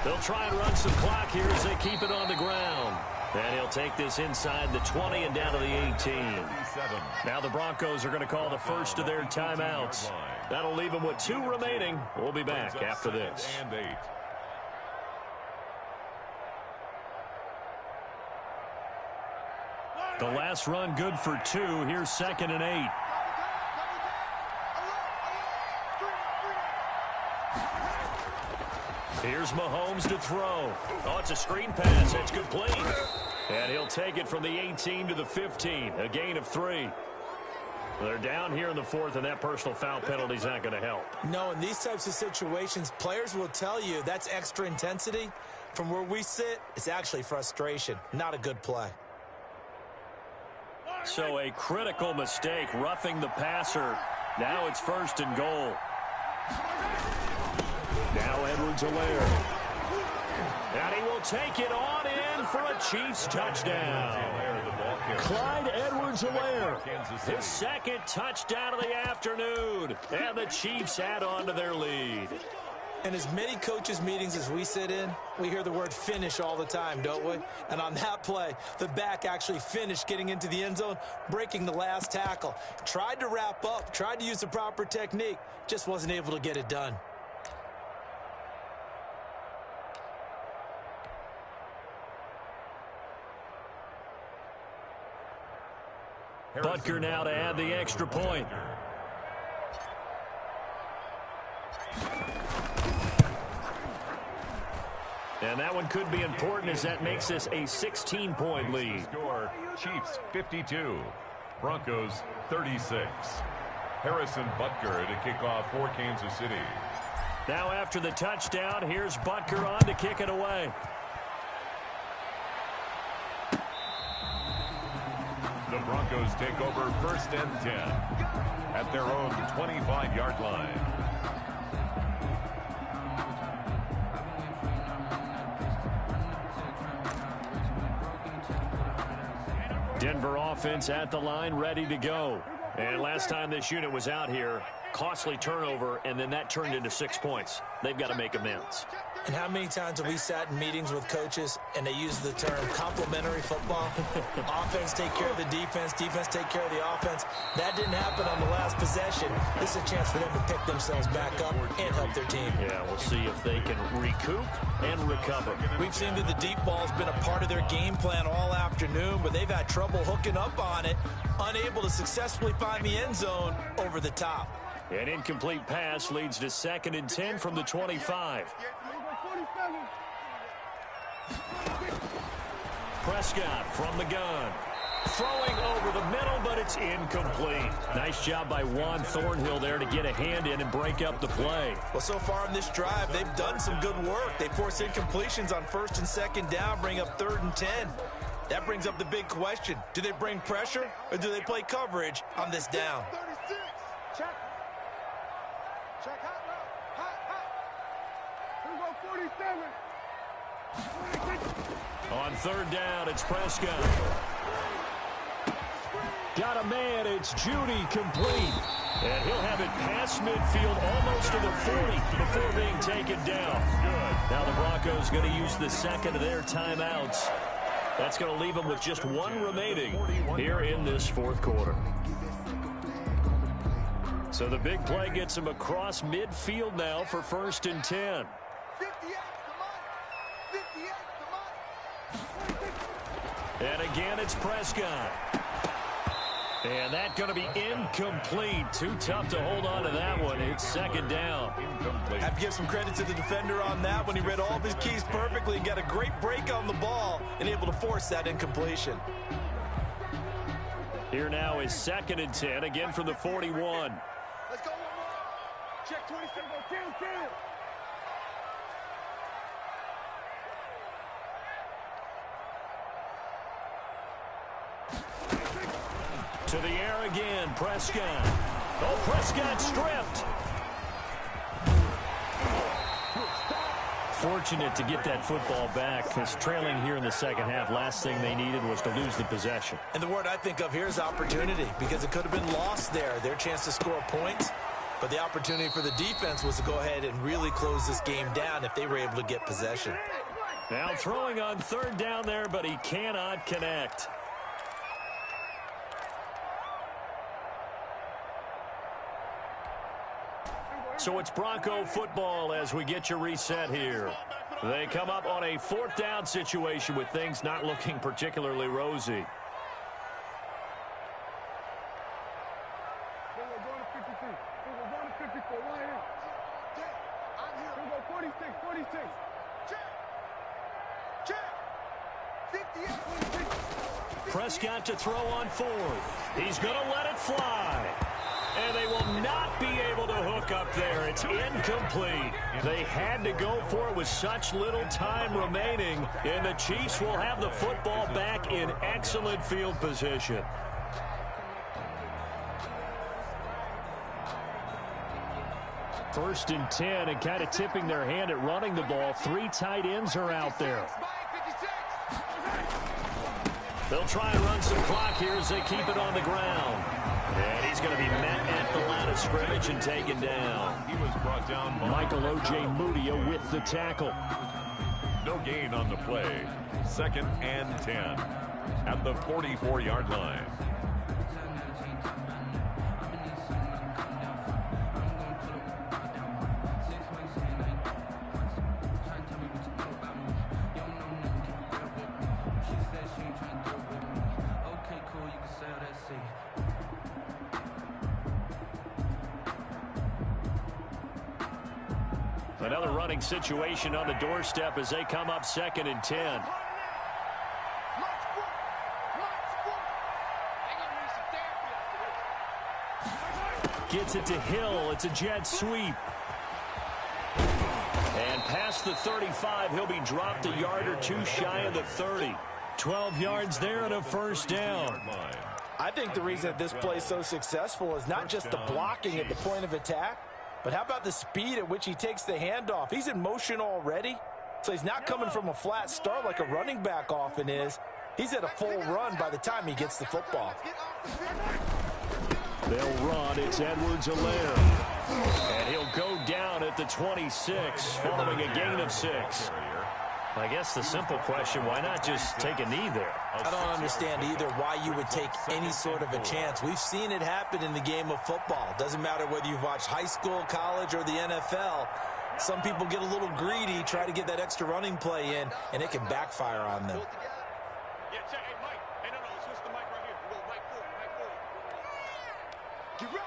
They'll try and run some clock here as they keep it on the ground. And he'll take this inside the 20 and down to the 18. Now the Broncos are going to call the first of their timeouts. That'll leave them with 2 remaining. We'll be back after this. The last run good for 2. Here's 2nd and 8. Here's Mahomes to throw. Oh, it's a screen pass. That's complete. And he'll take it from the 18 to the 15. A gain of 3. They're down here in the 4th, and that personal foul penalty is not going to help. No, in these types of situations, players will tell you that's extra intensity. From where we sit, it's actually frustration. Not a good play. So a critical mistake, roughing the passer. Now it's 1st and goal. Now Edwards-Helaire. And he will take it on in for a Chiefs touchdown. Clyde Edwards-Helaire, his 2nd touchdown of the afternoon. And the Chiefs add on to their lead. In as many coaches' meetings as we sit in, we hear the word finish all the time, don't we? And on that play, the back actually finished getting into the end zone, breaking the last tackle. Tried to wrap up, tried to use the proper technique, just wasn't able to get it done. Butker now to add the extra point. And that one could be important as that makes this a 16-point lead. Score, Chiefs 52, Broncos 36. Harrison Butker to kick off for Kansas City. Now after the touchdown, here's Butker on to kick it away. The Broncos take over 1st and 10 at their own 25-yard line. Denver offense at the line, ready to go. And last time this unit was out here, costly turnover, and then that turned into 6 points. They've got to make amends. And how many times have we sat in meetings with coaches and they use the term complementary football? Offense take care of the defense, defense take care of the offense. That didn't happen on the last possession. This is a chance for them to pick themselves back up and help their team. Yeah, we'll see if they can recoup and recover. We've seen that the deep ball's been a part of their game plan all afternoon, but they've had trouble hooking up on it, unable to successfully find the end zone over the top. An incomplete pass leads to 2nd and 10 from the 25. Prescott from the gun. Throwing over the middle, but it's incomplete. Nice job by Juan Thornhill there to get a hand in and break up the play. Well, so far in this drive, they've done some good work. They force incompletions on 1st and 2nd down, bring up 3rd and 10. That brings up the big question. Do they bring pressure or do they play coverage on this down? 36. Check. Check hot route. Hot. Here we go, 47. On 3rd down, it's Prescott. Got a man, it's Judy, complete. And he'll have it past midfield, almost to the 40 before being taken down. Now the Broncos going to use the second of their timeouts. That's going to leave them with just one remaining here in this 4th quarter. So the big play gets him across midfield now for 1st and 10. 58, And again, it's Prescott. And that's going to be incomplete. Too tough to hold on to that one. It's 2nd down. Incomplete. Have to give some credit to the defender on that one. He read all of his keys perfectly and got a great break on the ball and able to force that incompletion. Here now is 2nd and 10, again from the 41. Let's go one more. Check 27. Kill. To the air again, Prescott. Oh, Prescott stripped. Fortunate to get that football back, because trailing here in the 2nd half, last thing they needed was to lose the possession. And the word I think of here is opportunity, because it could have been lost there. Their chance to score points, but the opportunity for the defense was to go ahead and really close this game down if they were able to get possession. Now throwing on 3rd down there, but he cannot connect. So it's Bronco football as we get you reset here. They come up on a 4th down situation with things not looking particularly rosy. We're going to 53. We're going to 54. Right here. I'm here. Here we go, 46. Check. 58. Prescott to throw on 4th. He's going to let it fly. And they will not be able to hook up there. It's incomplete. They had to go for it with such little time remaining. And the Chiefs will have the football back in excellent field position. First and 10, and kind of tipping their hand at running the ball. 3 tight ends are out there. They'll try and run some clock here as they keep it on the ground. And he's going to be met at the line of scrimmage and taken down. He was brought down. Michael O.J. Mudia with the tackle. No gain on the play. 2nd and 10 at the 44-yard line. Another running situation on the doorstep as they come up 2nd and 10. Gets it to Hill. It's a jet sweep. And past the 35, he'll be dropped a yard or 2 shy of the 30. 12 yards there and a 1st down. I think the reason that this play is so successful is not just the blocking at the point of attack, but how about the speed at which he takes the handoff? He's in motion already, so he's not coming from a flat start like a running back often is. He's at a full run by the time he gets the football. They'll run. It's Edwards-Helaire. And he'll go down at the 26 following a gain of 6. I guess the simple question, why not just take a knee there? I don't understand either why you would take any sort of a chance. We've seen it happen in the game of football. Doesn't matter whether you've watched high school, college, or the NFL. Some people get a little greedy, try to get that extra running play in, and it can backfire on them. Yeah, check. Hey, Mike. Hey, no, switch the mic right here. Go mic forward. Get ready.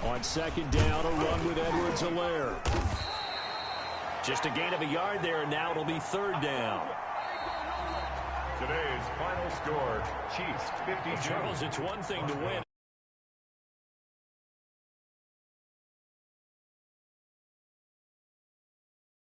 On second down, a run with Edwards-Helaire. Just a gain of a yard there, and now it'll be third down. Today's final score, Chiefs 52. Charles, it's one thing to win.